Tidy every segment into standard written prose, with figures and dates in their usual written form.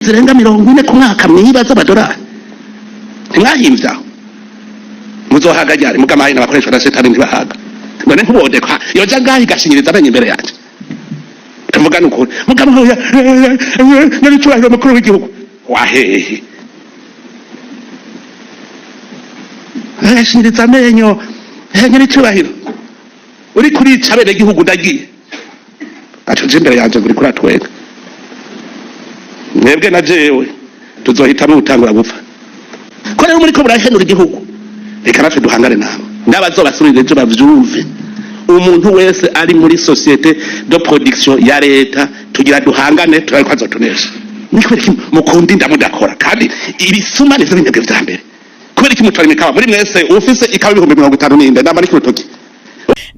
zirenga 40 ku mwaka mwibaza amadolari ntimwahimvya muzohaga ryari mugamaye n'abakoresha na setani ntibahaga none nkubodeka yoja ngahi gashinyiriza abanye imbere yacu tuvugana ukuri mugamaye nari cyubahiro mukuru w'igihugu wahehe gashinyiriza amenyo nari cyubahiro uri kurica bene igihugu ndagiye atuje imbere yanje guri kuratwega mwebwe na jewe tuzohitamo gutangura gupfa ko rero muri ko burahenura igihugu reka natwe duhangane nabo n'abazobasubirira ejo bavyumve umuntu wese ari muri societe de production ya leta tugira duhangane turariko azotunesha niko mukundi ndamudakora kandi ibisuma nivyo binyabwe vya mbere kubera iki mutwara imikaba muri mwese ufise ikaba 50 ndamba niko rutoki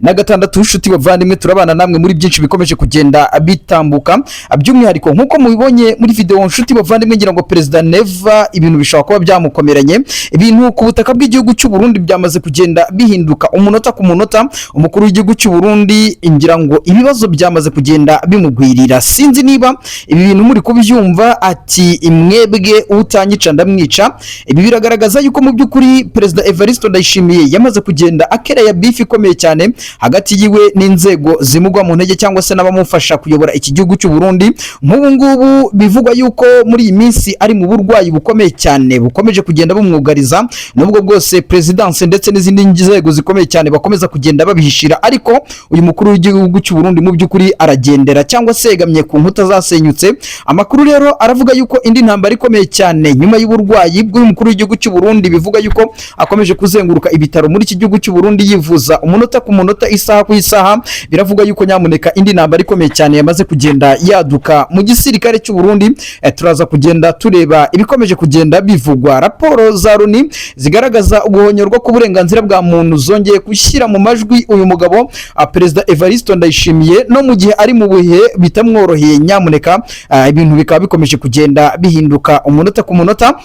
na gatandatu nshuti bavandimwe turabana namwe muri byinshi bikomeje kugenda bitambuka by'umwihariko nkuko mubibonye muri video nshuti bavandimwe ngira ngo President Neva ibintu bishobora kuba byamukomeranye ibintu ku butaka bw'igihugu cy'u Burundi byamaze kugenda bihinduka umunota ku munota umukuru w'igihugu cy'u Burundi ngira ngo ibibazo byamaze kugenda bimugwirira sinzi niba ibi bintu muri kubyumva ati imwebwe utanyica ndamwica ibi biragaragaza yuko mu by'ukuri President Evariste Ndayishimiye yamaze kugenda akereye beef ikomeye cyane hagati yiwe n'inzego zimugwa mu ntege cyangwa se n'abamufasha kuyobora iki gihugu cy'u Burundi nk'ubu ngubu bivugwa yuko muri iyi minsi ari mu burwayi bukomeye cyane bukomeje kugenda bumwugariza nubwo bwose presidence ndetse n'izindi nzego zikomeye cyane bakomeza kugenda babihishira ariko uyu mukuru w'igihugu cy'u Burundi mu by'ukuri aragendera cyangwa se yegamye ku nkuta zasenyutse amakuru rero aravuga yuko indi ntambara ikomeye cyane nyuma y'uburwayi bw'uyu mukuru w'igihugu cy'u Burundi bivuga yuko akomeje kuzenguruka ibitaro muri iki gihugu cy'u Burundi yivuza umunota ku munota isaha ku isaha biravuga yuko nyamuneka indi ntambara ikomeye cyane yamaze kugenda yaduka mu gisirikare cy'u Burundi turaza kugenda tureba ibikomeje kugenda bivugwa raporo za Loni zigaragaza uguhonyorwa ku burenganzira bwa muntu zongeye gushyira mu majwi uyu mugabo President Evariste Ndayishimiye no mu gihe ari mu buhe bitamworoheye nyamuneka ibintu bikaba bikomeje kugenda bihinduka umunota ku munota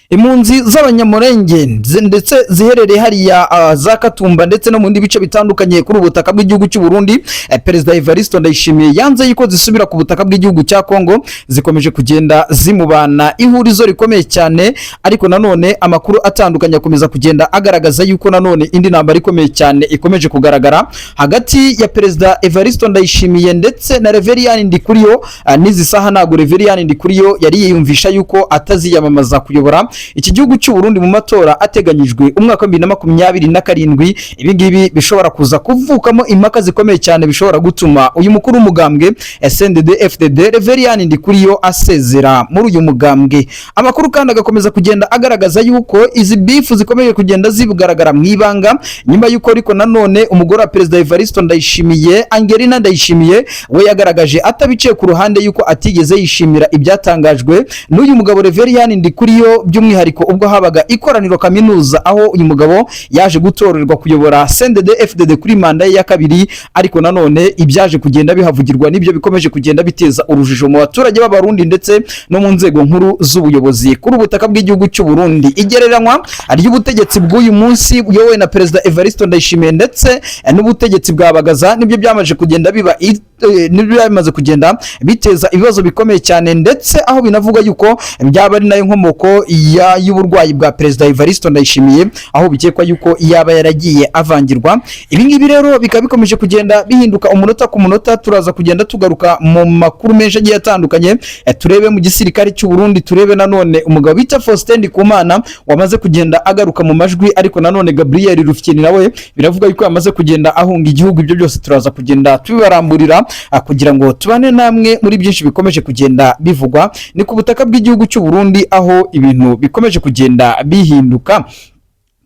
impunzi z'abanyamurenge ndetse ziherereye hariya za Katumba ndetse no mu ndi bice bitandukanye kuri ubutaka bw'igihugu cy'u Burundi President Evariste Ndayishimiye yanze yuko zisubira ku butaka bw'igihugu cya Kongo zikomeje kugenda zimubana ihurizo rikomeye cyane ariko nanone amakuru atandukanye akomeza kugenda agaragaza yuko nanone indi ntambara ikomeye cyane ikomeje kugaragara hagati ya President Evariste Ndayishimiye ndetse na Reverien Ndikuriyo nizi saha nago Reverien Ndikuriyo yari yiyumvisha yuko ataziyamamaza kuyobora iki gihugu cy'u Burundi mu matora ateganyijwe umwaka wa 2027 ibingibi bishobora kuza kuvukamo impaka zikomeye cyane bishobora gutuma uyu mukuru w'umugambwe SNDD FDD Reverien Ndikuriyo asezera muri uyu mugambwe amakuru kandi agakomeza kugenda agaragaza yuko izi bifu zikomeye kugenda zibugaragara mu ibanga nyuma yuko ariko nanone umugore wa President Evariste Ndayishimiye Angelina Ndayishimiye we yagaragaje atabiciye ku ruhande yuko atigeze yishimira ibyatangajwe n'uyu mugabo Reverien Ndikuriyo by'umwihariko ubwo habaga ikoraniro kaminuza aho uyu mugabo yaje gutorerwa kuyobora SNDD FDD kuri manda ya kabiri ariko nanone ibyaje kugenda bihavugirwa nibyo bikomeje kugenda biteza urujijo mu baturage b'abarundi ndetse no mu nzego nkuru z'ubuyobozi kuri ubutaka bw'igihugu cy'u Burundi igereranywa ry'ubutegetsi bw'uyu munsi yowe na President Evariste Ndayishimiye ndetse n'ubutegetsi bwabagaza nibyo byamaje kugenda biba nibyo bimaze kugenda biteza ibibazo bikomeye cyane ndetse aho binavuga yuko byaba ari nayo nkomoko y'uburwayi bwa President Evariste Ndayishimiye aho bikekwa yuko yaba yaragiye avangirwa ibingibi rero bikaba bikomeje kugenda bihinduka umunota ku munota turaza kugenda tugaruka mu makuru menshi agiye atandukanye turebe mu gisirikare cy'u Burundi turebe nanone umugabo bita Faustin Ndikumana wamaze kugenda agaruka mu majwi ariko nanone Gabriel Rufyini nawe biravuga yuko yamaze kugenda ahunga igihugu ibyo byose turaza kugenda tubibaramburira kugira ngo tubane namwe muri byinshi bikomeje kugenda bivugwa ni ku butaka bw'igihugu cy'u Burundi aho ibintu bikomeje kugenda bihinduka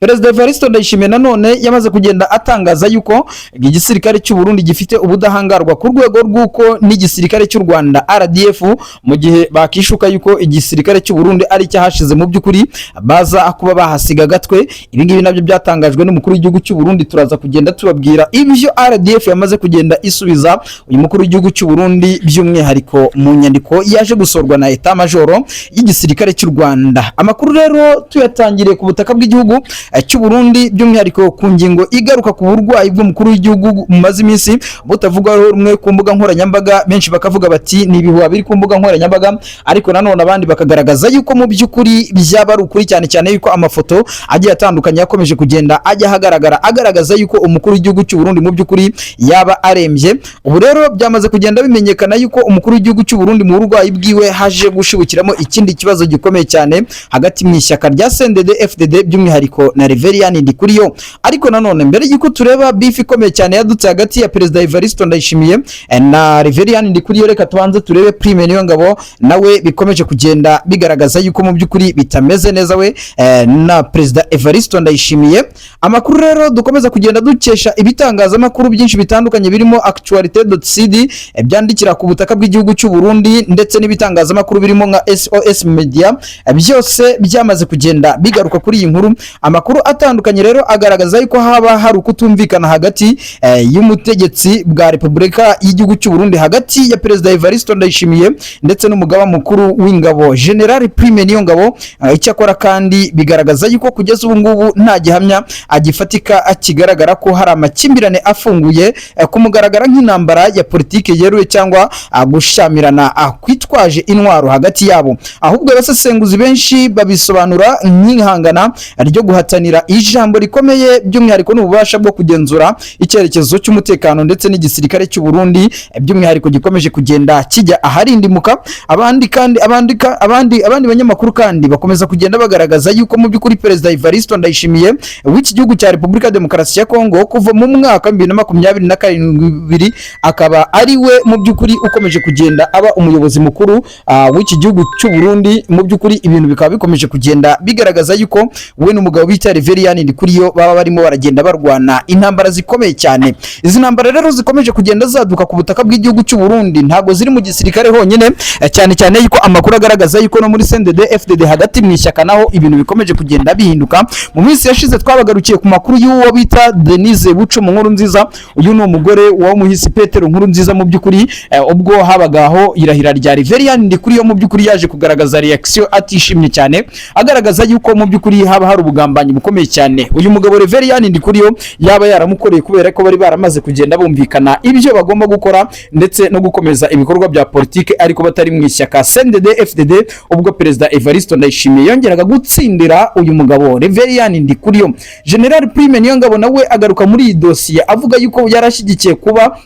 President Evariste Ndayishimiye nanone yamaze kugenda atangaza yuko igisirikare cy'u Burundi gifite ubudahangarwa ku rwego rw'uko n'igisirikare cy'u Rwanda RDF mu gihe bakishuka yuko igisirikare cy'u Burundi ari cyahashize mu by'ukuri baza kuba bahasiga gatwe ibingibi nabyo byatangajwe n'umukuru w'igihugu cy'u Burundi turaza kugenda tubabwira ibyo RDF yamaze kugenda isubiza uyu mukuru w'igihugu cy'u Burundi by'umwihariko mu nyandiko yaje gusorwa na Etat Major y'igisirikare cy'u Rwanda amakuru rero tuyatangiriye ku butaka bw'igihugu cy'u Burundi by'umwihariko ku ngingo igaruka ku burwayi bw'umukuru w'igihugu mu mazi iminsi butavugwaho rumwe ku mbuga nkoranyambaga. Benshi bakavuga bati ni ibihuha biri ku mbuga nkoranyambaga, ariko nanone abandi bakagaragaza yuko mu by'ukuri byaba ari ukuri, cyane cyane yuko amafoto agiye atandukanye yakomeje kugenda ajya hagaragara agaragaza yuko umukuru w'igihugu cy'u Burundi mu by'ukuri yaba arembye. Ubu rero byamaze kugenda bimenyekana yuko umukuru w'igihugu cy'u Burundi mu burwayi bwiwe haje gushibukiramo ikindi kibazo gikomeye cyane hagati mu ishyaka rya CNDD-FDD by'umwihariko na Reverien Ndikuriyo. Ariko nanone mbere y'uko tureba beef ikomeye cyane yadutse hagati ya Perezida Evariste Ndayishimiye na Reverien Ndikuriyo, reka tubanze turebe Prime Niyongabo nawe bikomeje kugenda bigaragaza yuko mu by'ukuri bitameze neza we na Perezida Evariste Ndayishimiye. Amakuru rero dukomeza kugenda dukesha ibitangazamakuru byinshi bitandukanye birimo Actualité.cd byandikira ku butaka bw'igihugu cy'u Burundi ndetse n'ibitangazamakuru birimo nka SOS Media, byose byamaze kugenda bigaruka kuri iyi nkuru. Amakuru atandukanye rero agaragaza yuko haba hari ukutumvikana hagati y'umutegetsi bwa Repubulika y'igihugu cy'u Burundi hagati ya Perezida Evariste Ndayishimiye ndetse n'umugaba mukuru w'ingabo General Prime Niyongabo. Icyakora kandi bigaragaza yuko kugeza ubu ngubu nta gihamya agifatika akigaragara ko hari amakimbirane afunguye kumugaragara nk'intambara ya politike yeruye cyangwa gushamirana kwitwaje intwaro hagati yabo, ahubwo abasesenguzi benshi babisobanura nk'ihangana ryo guhatanira ijambo rikomeye by'umwihariko n'ububasha bwo kugenzura icyerekezo cy'umutekano ndetse n'igisirikare cy'u Burundi by'umwihariko gikomeje kugenda kijya aharindimuka. Abandi banyamakuru kandi bakomeza kugenda bagaragaza yuko mu by'ukuri Perezida Evariste Ndayishimiye w'iki gihugu cya Repubulika Demokarasi ya Kongo kuva mu mwaka 2022 akaba ari we mu by'ukuri ukomeje kugenda aba umuyobozi mukuru w'iki gihugu cy'u Burundi. Mu by'ukuri ibintu bikaba bikomeje kugenda bigaragaza yuko we n'umugabo bita Reverien Ndikuriyo baba barimo baragenda barwana intambara zikomeye cyane. Izi ntambara rero zikomeje kugenda zaduka ku butaka bw'igihugu cy'u Burundi ntago ziri mu gisirikare honyine, cyane cyane yuko amakuru agaragaza yuko no muri CNDD-FDD hagati mu ishyaka naho ibintu bikomeje kugenda bihinduka. Mu minsi yashize twabagarukiye ku makuru y'uwo bita Denise Bucu mu nkuru nziza. Uyu ni umugore wa muhisi Petero nkuru nziza. Mu by'ukuri ubwo habagaho irahira rya Reverien Ndikuriyo mu by'ukuri yaje kugaragaza reaction atishimye cyane, agaragaza yuko mu by'ukuri haba hari ubugambanyi bukomeye cyane uyu mugabo Reverien Ndikuriyo yaba yaramukoreye kubera ko bari baramaze kugenda bumvikana ibyo bagomba gukora ndetse no gukomeza ibikorwa bya politike ariko batari mu ishyaka CNDD-FDD. Ubwo Perezida Evariste Ndayishimiye yongeraga gutsindira uyu mugabo Reverien Ndikuriyo, General Prime Niyongabo nawe agaruka muri iyi dosiye avuga yuko yarashyigikiye kuba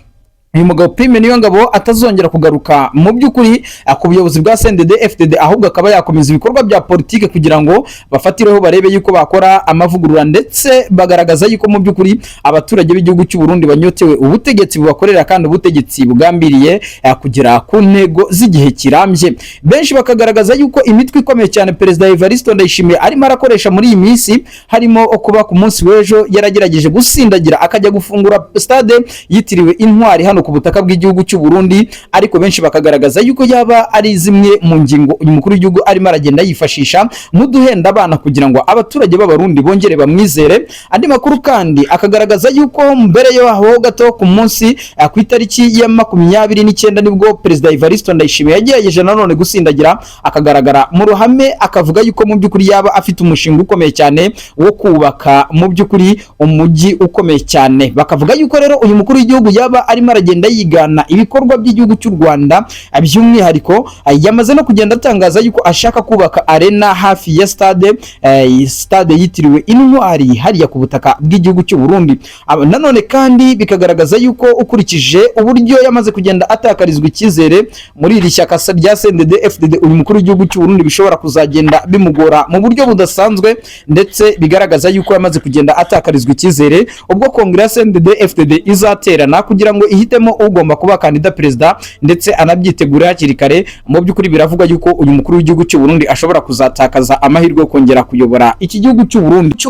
uyu mugabo Prime Niyongabo atazongera kugaruka mu by'ukuri ku buyobozi bwa CNDD-FDD, ahubwo akaba yakomeza ibikorwa bya politike kugira ngo bafatireho barebe yuko bakora amavugurura, ndetse bagaragaza yuko mu by'ukuri abaturage b'igihugu cy'u Burundi banyotewe ubutegetsi bubakorera kandi ubutegetsi bugambiriye kugera ku ntego z'igihe kirambye. Benshi bakagaragaza yuko imitwe ikomeye cyane Perezida Evariste Ndayishimiye arimo arakoresha muri iyi minsi harimo kuba ku munsi w'ejo yaragerageje gusindagira akajya gufungura stade yitiriwe Intwari hano ku butaka bw'igihugu cy'u Burundi, ariko benshi bakagaragaza yuko yaba ari zimwe mu ngingo uyu mukuru w'igihugu arimo aragenda yifashisha nk'uduhenda abana kugira ngo abaturage b'abarundi bongere bamwizere. Andi makuru kandi akagaragaza yuko mbere yaho gato ku munsi ku itariki ya 29 nibwo Perezida Evariste Ndayishimiye yagerageje nanone gusindagira akagaragara mu ruhame akavuga yuko mu by'ukuri yaba afite umushinga ukomeye cyane wo kubaka mu by'ukuri umujyi ukomeye cyane. Bakavuga yuko rero uyu mukuru w'igihugu yaba arimo aragenda yigana ibikorwa by'igihugu cy'u Rwanda, by'umwihariko yamaze no kugenda atangaza yuko ashaka kubaka arena hafi ya stade yitiriwe Intwari hariya ku butaka bw'igihugu cy'u Burundi. Nanone kandi bikagaragaza yuko ukurikije uburyo yamaze kugenda atakarizwa icyizere muri iri shyaka rya CNDD-FDD uyu mukuru w'igihugu cy'u Burundi bishobora kuzagenda bimugora mu buryo budasanzwe, ndetse bigaragaza yuko yamaze kugenda atakarizwa icyizere ubwo Congress CNDD-FDD izaterana kugira ngo ihitemo ugomba kuba kandida perezida ndetse anabyitegura hakiri kare. Mu by'ukuri biravugwa yuko uyu mukuru w'igihugu cy'u Burundi ashobora kuzatakaza amahirwe yo kongera kuyobora iki gihugu cy'u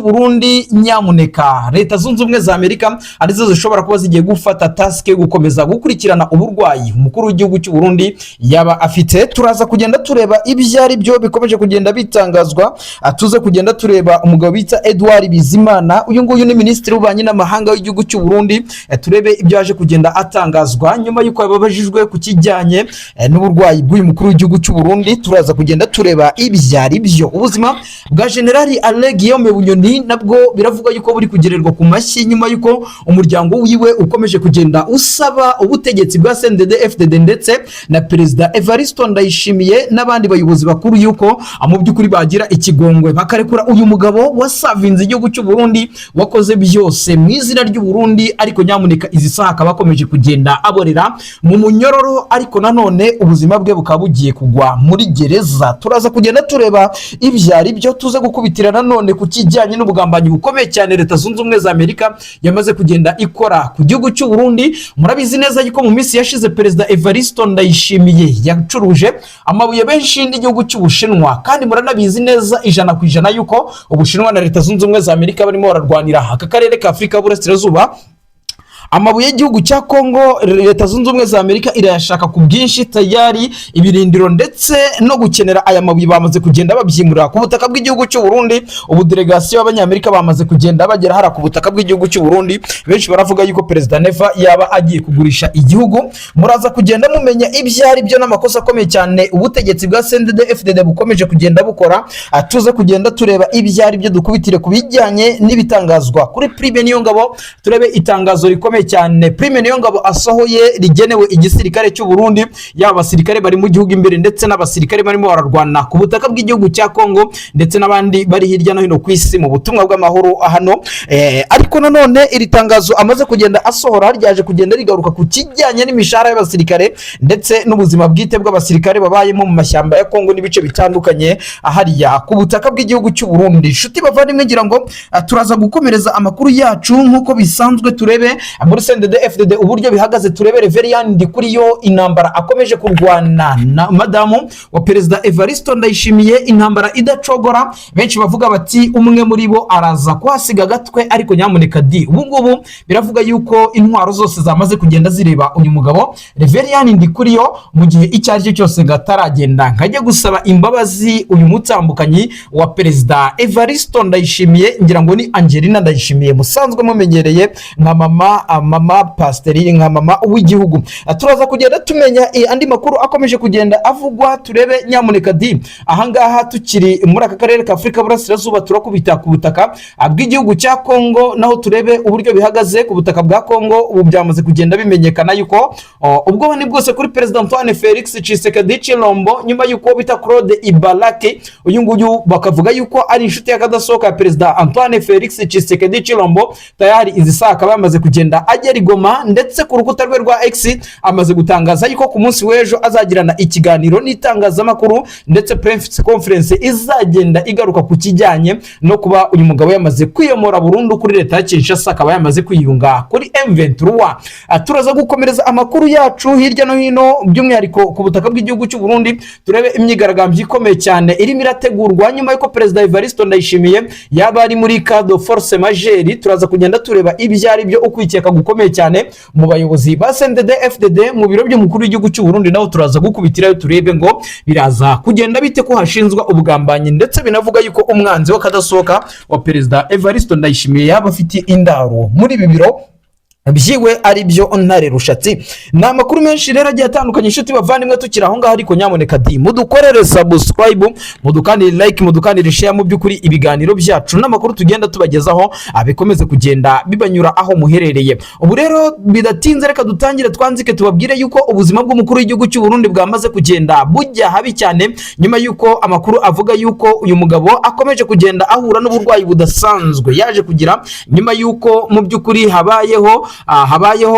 Burundi. Nyamuneka Leta Zunze Ubumwe za Amerika arizo zishobora kuba zigiye gufata task yo gukomeza gukurikirana uburwayi umukuru w'igihugu cy'u Burundi yaba afite. Turaza kugenda tureba ibyo ari byo bikomeje kugenda bitangazwa, tuze kugenda tureba umugabo bita Edouard Bizimana, uyu nguyu ni minisitiri w'ububanyi n'amahanga w'igihugu cy'u Burundi, turebe ibyo yaje kugenda atangazwa nyuma y'uko yababajijwe ku kijyanye n'uburwayi bw'uyu mukuru w'igihugu cy'u Burundi. Turaza kugenda tureba ibyari byo. Ubuzima bwa Generali Alain Guillaume Bunyoni nabwo biravuga yuko buri kugererwa ku mashyi nyuma y'uko umuryango wiwe ukomeje kugenda usaba ubutegetsi bwa CNDD-FDD ndetse na Perezida Evariste Ndayishimiye n'abandi bayobozi bakuru yuko mu by'ukuri bagira ikigongwe bakarekura uyu mugabo wasavinze igihugu cy'u Burundi, wakoze byose mu izina ry'u Burundi, ariko nyamuneka izi saha akaba akomeje kugenda aborera mu munyororo, ariko nanone ubuzima bwe bukaba bugiye kugwa muri gereza. Turaza kugenda tureba ibyari byo, tuze gukubitira nanone ku kijyanye n'ubugambanyi bukomeye cyane Leta Zunze Ubumwe za Amerika yamaze kugenda ikora ku gihugu cy'u Burundi. Murabizi neza yuko mu minsi yashize Perezida Evariste Ndayishimiye yacuruje amabuye benshi n'igihugu cy'Ubushinwa, kandi muranabizi neza 100% yuko Ubushinwa na Leta Zunze Ubumwe za Amerika barimo bararwanira aka karere ka Afrika y'Uburasirazuba. Amabuye y'igihugu cya Kongo Leta Zunze Ubumwe za Amerika irayashaka ku bwinshi, tayari ibirindiro ndetse no gukenera aya mabuye bamaze kugenda babyimurira ku butaka bw'igihugu cy'u Burundi. Ubu delegation y'abanyamerika bamaze kugenda bagera hara ku butaka bw'igihugu cy'u Burundi. Benshi baravuga yuko Perezida Neva yaba agiye kugurisha igihugu. Muraza kugenda mumenya ibyari byo n'amakosa akomeye cyane ubutegetsi bwa CNDD-FDD bukomeje kugenda bukora. Tuze kugenda tureba ibyari byo, dukubitire ku bijyanye n'ibitangazwa kuri Prime Niyongabo. Turebe itangazo rikomeye cyane Prime Niyongabo asohoye rigenewe igisirikare cy'u Burundi, yaba abasirikare bari mu gihugu imbere ndetse n'abasirikare barimo bararwana ku butaka bw'igihugu cya Kongo ndetse n'abandi bari hirya no hino ku isi mu butumwa bw'amahoro hano. Ariko nanone iri tangazo amaze kugenda asohora ryaje kugenda rigaruka ku kijyanye n'imishahara y'abasirikare ndetse n'ubuzima bwite bw'abasirikare babayemo mu mashyamba ya Kongo n'ibice bitandukanye ahariya ku butaka bw'igihugu cy'u Burundi. Inshuti bavandimwe, ngira ngo turaza gukomereza amakuru yacu nk'uko bisanzwe, turebe muri CNDD-FDD uburyo bihagaze, turebe Reverien Ndikuriyo intambara akomeje kurwana na madamu wa Perezida Evariste Ndayishimiye, intambara idacogora. Benshi bavuga bati umwe muri bo araza kuhasiga gatwe, ariko nyamuneka di ubu ngubu biravuga yuko intwaro zose zamaze kugenda zireba uyu mugabo Reverien Ndikuriyo, mu gihe icyo ari cyo cyose gataragenda nkajya gusaba imbabazi uyu mutambukanyi wa Perezida Evariste Ndayishimiye. Ngira ngo ni Angelina Ndayishimiye musanzwe mumenyereye nka mama Pasiteri, nka mama w'igihugu. Turaza kugenda tumenya andi makuru akomeje kugenda avugwa. Turebe nyamuneka di ahangaha tukiri muri aka karere ka Afrika y'Uburasirazuba, turakubita ku butaka bw'igihugu cya Kongo, naho turebe uburyo bihagaze ku butaka bwa Kongo. Ubu byamaze kugenda bimenyekana yuko ubwo ni bwose kuri Perezida Antoine Felix Tshisekedi Tshilombo, nyuma yuko bita Claude Ibalake, uyu nguyu bakavuga yuko ari inshuti y'akadasohoka ya Perezida Antoine Felix Tshisekedi Tshilombo. Tayari izi saa akaba yamaze kugenda agera Goma, ndetse ku rukuta rwe rwa X amaze gutangaza yuko ku munsi w'ejo azagirana ikiganiro n'itangazamakuru, ndetse press conference izagenda igaruka ku kijyanye no kuba uyu mugabo yamaze kwiyomora burundu kuri leta ya Kinshasa, akaba yamaze kwiyunga kuri M23. Turaza gukomereza amakuru yacu hirya no hino, by'umwihariko ku butaka bw'igihugu cy'u Burundi. Turebe imyigaragambyo ikomeye cyane irimo irategurwa nyuma yuko Perezida Evariste Ndayishimiye yaba ari muri cadre force majeure. Turaza kugenda tureba ibyari byo ukwikeka gukomeye cyane mu bayobozi ba CNDD-FDD mu biro by'umukuru w'igihugu cy'u Burundi. Naho turaza gukubitirayo turebe ngo biraza kugenda bite ko hashinzwa ubugambanyi, ndetse binavuga yuko umwanzi w'akadasohoka wa Perezida Evariste Ndayishimiye yaba afite indaro muri ibi biro byiwe ari byo Ntare Rushatsi. Ni amakuru menshi rero agiye atandukanye inshuti bavandimwe, tukiri aho ngaho, ariko nyamuneka di mudukorere subscribe, mudukandire like, mudukandire share. Mu by'ukuri ibiganiro byacu n'amakuru tugenda tubagezaho abikomeze kugenda bibanyura aho muherereye. Ubu rero bidatinze reka dutangire twanzike tubabwire yuko ubuzima bw'umukuru w'igihugu cy'u Burundi bwamaze kugenda bujya habi cyane, nyuma yuko amakuru avuga yuko uyu mugabo akomeje kugenda ahura n'uburwayi budasanzwe yaje kugira, nyuma yuko mu by'ukuri habayeho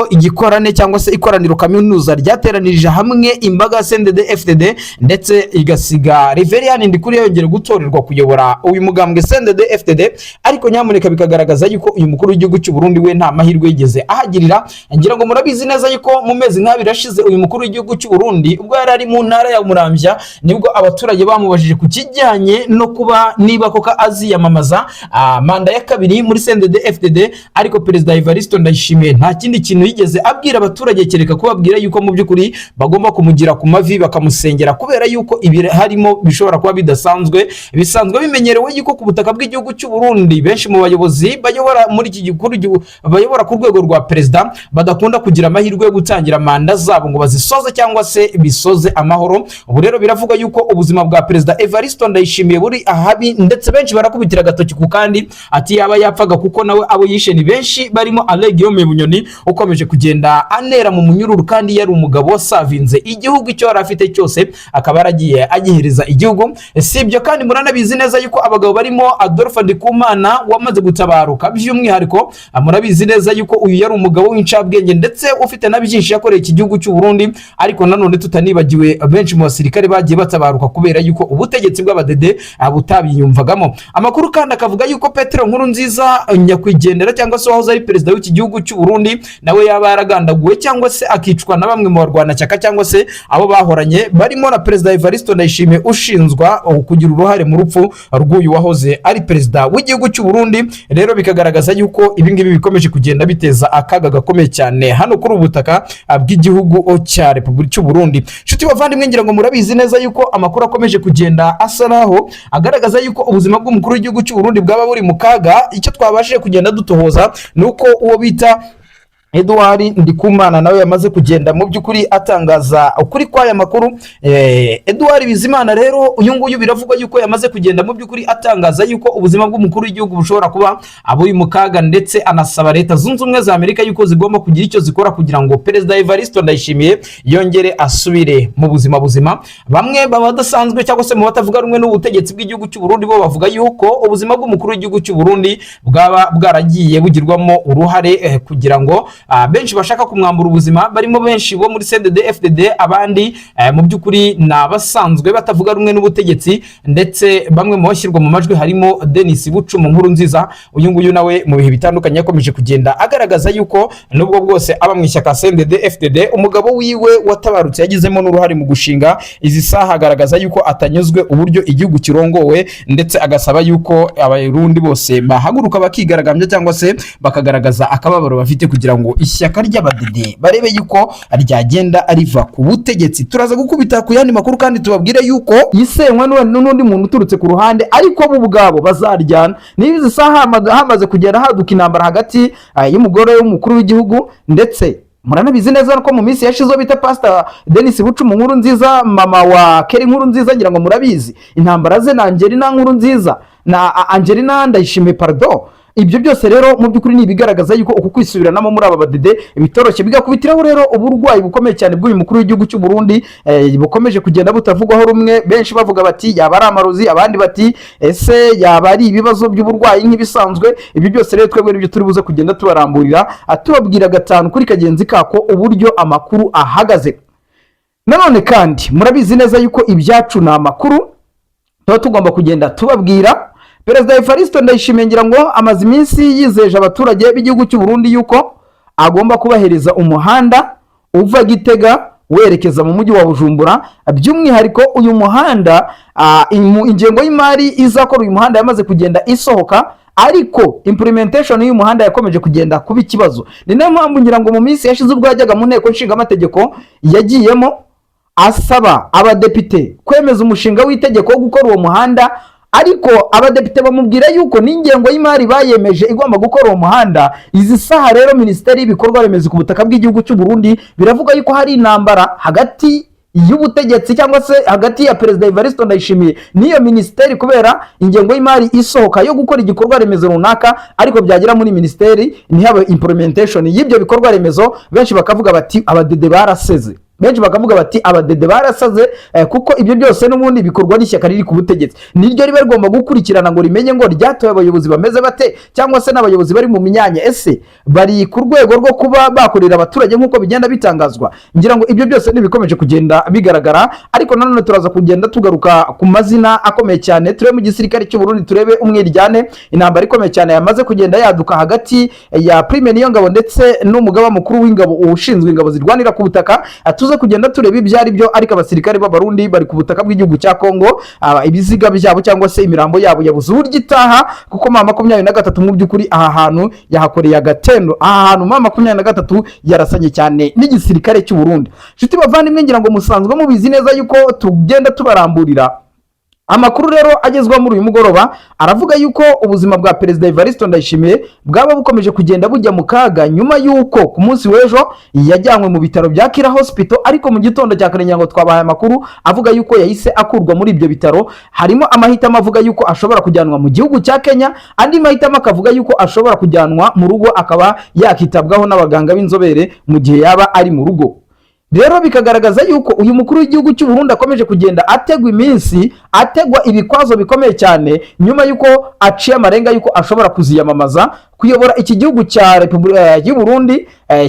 igikorane cyangwa se ikoraniro kaminuza ryateranirije hamwe imbaga CNDD-FDD, ndetse igasiga Reverien Ndikuriyo yongera gutorerwa kuyobora uyu mugambwe CNDD-FDD. Ariko nyamuneka bikagaragaza yuko uyu mukuru w'igihugu cy'u Burundi we nta mahirwe yigeze ahagirira. Ngira ngo murabizi neza yuko mu mezi nk'abiri ashize uyu mukuru w'igihugu cy'u Burundi ubwo yari ari mu ntara ya Muramvya, nibwo abaturage bamubajije ku kijyanye no kuba niba koko aziyamamaza manda ya kabiri muri CNDD-FDD. Ariko Perezida Evariste Ndayishimiye Ndayishimiye nta kindi kintu yigeze abwira abaturage kereka kubabwira yuko mu by'ukuri bagomba kumugira ku mavi bakamusengera kubera yuko ibi harimo bishobora kuba bidasanzwe bisanzwe bimenyerewe yuko ku butaka bw'igihugu cy'u Burundi benshi mu bayobozi bayobora muri iki gihugu bayobora ku rwego rwa perezida badakunda kugira amahirwe yo gutangira manda zabo ngo bazisoze cyangwa se bisoze amahoro. Ubu rero biravuga yuko ubuzima bwa perezida Evariste Ndayishimiye buri ahabi ndetse benshi barakubitira agatoki ku kandi ati yaba yapfaga kuko nawe abo yishe ni benshi barimo Guillaume Bunyoni ukomeje kugenda anera mu munyururu kandi yari umugabo wasavinze igihugu icyo yari afite cyose akaba yaragiye agihereza igihugu. Si ibyo kandi muranabizi neza yuko abagabo barimo Adolphe Ndikumana wamaze gutabaruka by'umwihariko murabizi neza yuko uyu yari umugabo w'incabwenge ndetse ufite na byinshi yakoreye iki gihugu cy'u Burundi ariko nanone tutanibagiwe benshi mu basirikare bagiye batabaruka kubera yuko ubutegetsi bw'abadede butabiyumvagamo. Amakuru kandi akavuga yuko Petero Nkurunziza nyakwigendera cyangwa se wahoze ari perezida w'iki gihugu cy'u Burundi nawe yaba yaragandaguwe cyangwa se akicwa na bamwe mu barwanashyaka cyangwa se abo bahoranye barimo na perezida Evariste Ndayishimiye ushinzwa kugira uruhare mu rupfu rw'uyu wahoze ari perezida w'igihugu cy'u Burundi. Rero bikagaragaza yuko ibingibi bikomeje kugenda biteza akaga gakomeye cyane hano kuri ubutaka bw'igihugu cya Repubulika cy'u Burundi. Nshuti bavandimwe ngira ngo murabizi neza yuko amakuru akomeje kugenda asa naho agaragaza yuko ubuzima bw'umukuru w'igihugu cy'u Burundi bwaba buri mu kaga. Icyo twabashije kugenda dutohoza nuko uwo bita Edouard Ndikumana nawe yamaze kugenda mu by'ukuri atangaza ukuri kw'aya makuru. Edouard Bizimana rero uyu nguyu biravugwa yuko yamaze kugenda mu by'ukuri atangaza yuko ubuzima bw'umukuru w'igihugu bushobora kuba abo mu kaga ndetse anasaba leta zunze ubumwe za Amerika yuko zigomba kugira icyo zikora kugira ngo perezida Evariste Ndayishimiye yongere asubire mu buzima buzima. Bamwe baba badasanzwe cyangwa se mu batavuga rumwe n'ubutegetsi bw'igihugu cy'u Burundi bo bavuga yuko ubuzima bw'umukuru w'igihugu cy'u Burundi bwaba bwaragiye bugirwamo uruhare kugira ngo benshi bashaka kumwambura ubuzima barimo benshi bo muri CNDD FDD abandi mu by'ukuri nabasanzwe batavuga rumwe n'ubutegetsi ndetse bamwe mu bashyirwa mu majwi harimo Denis Bucuma Nkurunziza. Uyu nguyu nawe mu bihe bitandukanye yakomeje kugenda agaragaza yuko nubwo bwose aba mu ishyaka CNDD FDD umugabo wiwe watabarutse yagizemo n'uruhare mu gushinga izi saha agaragaza yuko atanyuzwe uburyo igihugu kirongowe ndetse agasaba yuko abarundi bose bahaguruka bakigaragambya cyangwa se bakagaragaza akababaro bafite kugira ngo ishyaka ry'abadede barebe yuko ryagenda ariva ku butegetsi. Turaza gukubita ku yandi makuru kandi tubabwire yuko yisenywa n'undi muntu uturutse ku ruhande ariko bo ubwabo bazaryana. Nibizi saha hamaze kugera haduka intambara hagati y'umugore w'umukuru w'igihugu ndetse muranabizi neza ko mu minsi yashizo bita Pastor Denis Bucuma Nkurunziza mama wa Keri Nkurunziza ngira ngo murabizi intambara ze na Angelina Nkurunziza na Angelina Ndayishimiye pardon. Ibyo byose rero mu by'ukuri ni bigaragaza yuko uku kwisubiranamo muri aba badede bitoroshye bigakubitiraho rero uburwayi bukomeye cyane bw'uyu mukuru w'igihugu cy'u Burundi bukomeje kugenda butavugwaho rumwe. Benshi bavuga bati yaba ari amarozi abandi bati ese yaba ari ibibazo by'uburwayi nk'ibisanzwe. Ibyo byose rero twebwe nibyo turi buze kugenda tubaramburira atubabwira gatanu kuri kagenzi kako uburyo amakuru ahagaze. Nanone kandi murabizi neza yuko ibyacu na amakuru tuba tugomba kugenda tubabwira. Perezida Evariste Ndayishimiye ngira ngo amaze iminsi yizeje abaturage b'igihugu cy'u Burundi yuko agomba kubahereza umuhanda uva Gitega werekeza mu mujyi wa Bujumbura. By'umwihariko uyu muhanda ingengo y'imari izakora uyu muhanda yamaze kugenda isohoka ariko implementation y'uyu muhanda yakomeje kugenda kuba ikibazo. Ni nayo mpamvu ngira ngo mu minsi yashize ubwo yajyaga mu nteko nshinga amategeko yagiyemo asaba abadepite kwemeza umushinga w'itegeko wo gukora uwo muhanda ariko abadepite bamubwira yuko n'ingengo y'imari bayemeje igomba gukora uwo muhanda. Izi saha rero Minisiteri y'ibikorwa remezo ku butaka bw'igihugu cy'u Burundi biravuga yuko hari intambara hagati y'ubutegetsi cyangwa se hagati ya perezida Evariste Ndayishimiye n'iyo minisiteri kubera ingengo y'imari isohoka yo gukora igikorwa remezo runaka ariko byagera muri minisiteri ntihabe implementation y'ibyo bikorwa remezo. Benshi bakavuga bati abadede baraseze. Benshi bakavuga bati abadede barasaze kuko ibyo byose n'ubundi bikorwa n'ishyaka riri ku butegetsi niryo ribe rigomba gukurikirana ngo rimenye ngo ryatoye abayobozi bameze bate cyangwa se n'abayobozi bari mu myanya ese bari ku rwego rwo kuba bakorera abaturage nk'uko bigenda bitangazwa. Ngira ngo ibyo byose nibikomeje kugenda bigaragara ariko nanone turaza kugenda tugaruka ku mazina akomeye cyane. Turebe mu gisirikare cy'u Burundi turebe umwiryane intambara ikomeye cyane yamaze kugenda yaduka hagati ya Prime Niyongabo ndetse n'umugaba mukuru w'ingabo ushinzwe ingabo zirwanira ku butaka. tuze kugenda tureba ibyo ari byo, ariko abasirikare b'abarundi bari ku butaka bw'igihugu cya Kongo, ibiziga byabo cyangwa se imirambo yabo yabuze uburyo itaha, kuko mama 23 mu by'ukuri aha hantu yahakoreye agatendo, aha hantu mama 23 yarasanye cyane n'igisirikare cy'u Burundi. Nshuti bavandimwe, ngira ngo musanzwe mubizi neza yuko tugenda tubaramburira amakuru rero agezwa muri uyu mugoroba. Aravuga yuko ubuzima bwa Perezida Evariste Ndayishimiye bwaba bukomeje kugenda bujya mu kaga nyuma yuko ku munsi w'ejo yajyanywe mu bitaro bya Kira Hospital, ariko mu gitondo cya kare ngo twabahaye amakuru avuga yuko yahise akurwa muri ibyo bitaro. Harimo amahitamo avuga yuko ashobora kujyanwa mu gihugu cya Kenya, andi mahitamo akavuga yuko ashobora kujyanwa mu rugo akaba yakitabwaho n'abaganga b'inzobere mu gihe yaba ari mu rugo. Rero bikagaragaza yuko uyu mukuru w'igihugu cy'u Burundi akomeje kugenda ategwa iminsi, ategwa ibikwazo bikomeye cyane nyuma yuko aciye amarenga yuko ashobora kuziyamamaza kuyobora iki gihugu cya Repubulika y'u Burundi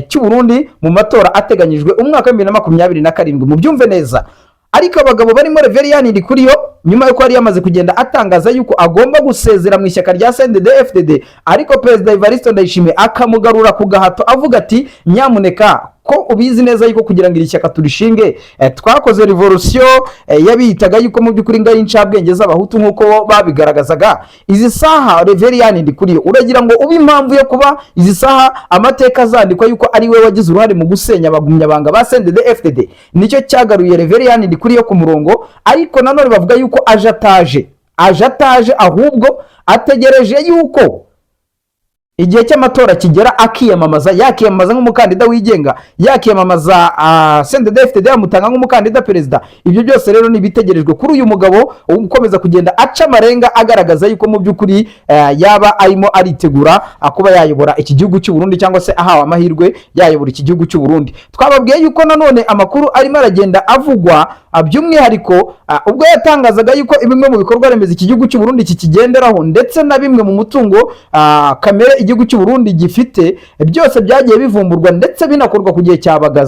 cy'u Burundi mu matora ateganyijwe umwaka wa 2027. Mu byumve neza. Ariko abagabo barimo Reverien Ndikuriyo nyuma yuko yari yamaze kugenda atangaza yuko agomba gusezera mu ishyaka rya CNDD-FDD, ariko Perezida Evariste Ndayishimiye akamugarura ku gahato avuga ati nyamuneka ko ubizi neza yuko kugira ngo iri shyaka turishinge twakoze revolution yabitaga yuko mu by'ukuri ngari incabwenge z'abahutu nkuko babigaragazaga. Izi saha Reverien Ndikuriyo uragira ngo ubi impamvu yo kuba izi saha amateka azandikwa yuko ari we wagize uruhare mu gusenya abagumya banga ba CNDD-FDD? Nicyo cyagaruye Reverien Ndikuriyo ku murongo, ariko nanone bavuga yuko aje ataje ahubwo ategereje yuko igihe cy'amatora kigera akiyamamaza, yakiyamamaza nk'umukandida wigenga, yakiyamamaza CNDD-FDD yamutanga nk'umukandida perezida. Ibyo byose rero ni bitegerejwe kuri uyu mugabo ukomeza kugenda aca amarenga agaragaza yuko mu by'ukuri yaba arimo aritegura kuba yayobora iki gihugu cy'u Burundi, cyangwa se ahawe amahirwe yayobora iki gihugu cy'u Burundi. Twababwiye yuko nanone amakuru arimo aragenda avugwa by'umwihariko ubwo yatangazaga yuko bimwe mu bikorwa remezo iki gihugu cy'u Burundi kikigenderaho ndetse na bimwe mu mutungo kamere igihugu cy'u Burundi gifite byose byagiye bivumburwa ndetse binakorwa ku gihe cyabagaza.